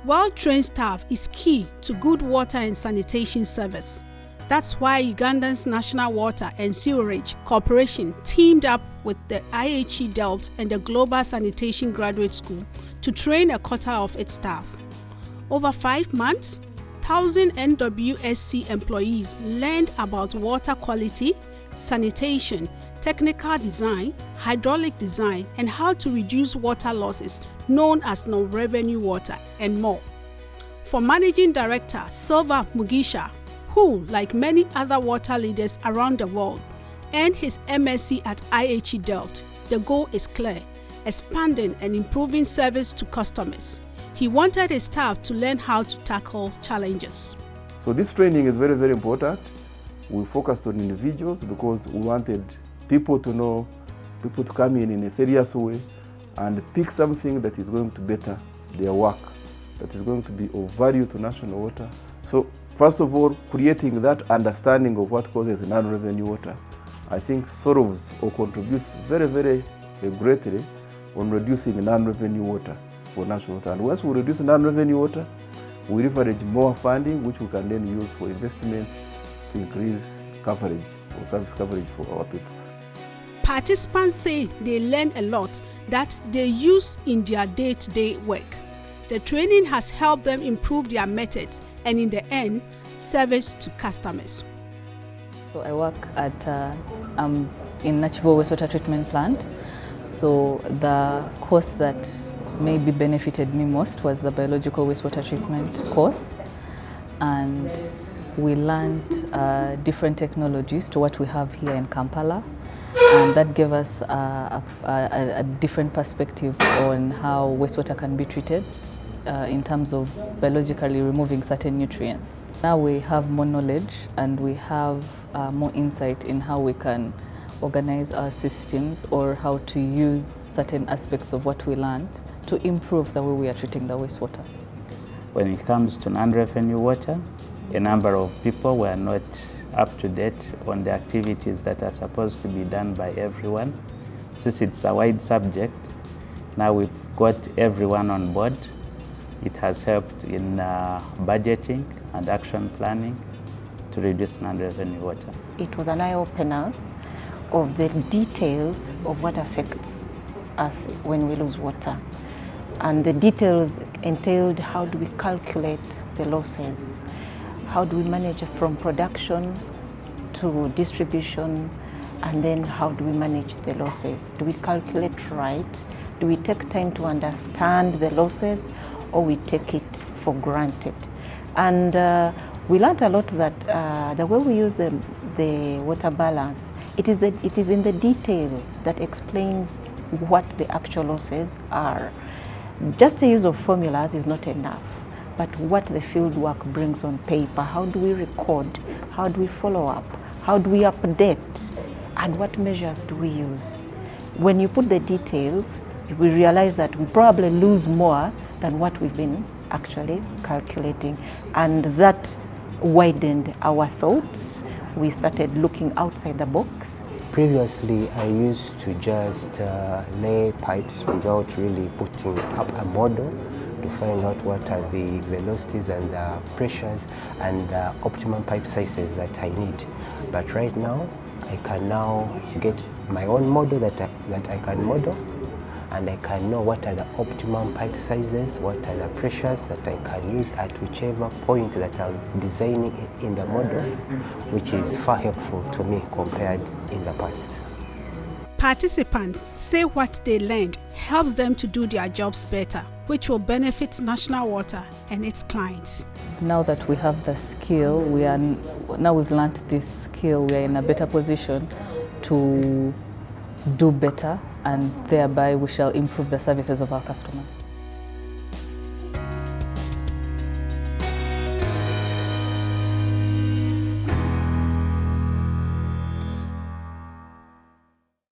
Well-trained staff is key to good water and sanitation service. That's why Uganda's National Water and Sewerage Corporation teamed up with the IHE Delft and the Global Sanitation Graduate School to train a quarter of its staff. Over 5 months, 1,000 NWSC employees learned about water quality, sanitation, technical design, hydraulic design, and how to reduce water losses known as non-revenue water, and more. For Managing Director Silva Mugisha, who, like many other water leaders around the world, earned his MSc at IHE Delft, the goal is clear: expanding and improving service to customers. He wanted his staff to learn how to tackle challenges. So this training is very, very important. We focused on individuals because we wanted people to know, people to come in a serious way and pick something that is going to better their work, that is going to be of value to national water. So first of all, creating that understanding of what causes non-revenue water, I think solves or contributes very, very greatly on reducing non-revenue water for national water. And once we reduce non-revenue water, we leverage more funding, which we can then use for investments to increase coverage or service coverage for our people. Participants say they learn a lot that they use in their day-to-day work. The training has helped them improve their methods and, in the end, service to customers. So I work at in Natural Wastewater Treatment Plant. So the course that maybe benefited me most was the biological wastewater treatment course, and we learned different technologies to what we have here in Kampala, and that gave us a different perspective on how wastewater can be treated in terms of biologically removing certain nutrients. Now we have more knowledge and we have more insight in how we can organize our systems or how to use certain aspects of what we learned to improve the way we are treating the wastewater. When it comes to non-revenue water, a number of people were not up to date on the activities that are supposed to be done by everyone. Since it's a wide subject, now we've got everyone on board. It has helped in budgeting and action planning to reduce non-revenue water. It was an eye-opener of the details of what affects us when we lose water. And the details entailed how do we calculate the losses, how do we manage from production to distribution, and then how do we manage the losses? Do we calculate right? Do we take time to understand the losses, or we take it for granted? And we learned a lot that the way we use the water balance, it is in the detail that explains what the actual losses are. Just the use of formulas is not enough, but what the field work brings on paper. How do we record? How do we follow up? How do we update? And what measures do we use? When you put the details, we realize that we probably lose more than what we've been actually calculating. And that widened our thoughts. We started looking outside the box. Previously, I used to just lay pipes without really putting up a model to find out what are the velocities and the pressures and the optimum pipe sizes that I need. But right now, I can now get my own model that I can model, and I can know what are the optimum pipe sizes, what are the pressures that I can use at whichever point that I'm designing in the model, which is far helpful to me compared in the past. Participants say what they learned helps them to do their jobs better, which will benefit National Water and its clients. Now that we have the skill, now we've learned this skill, we are in a better position to do better, and thereby we shall improve the services of our customers.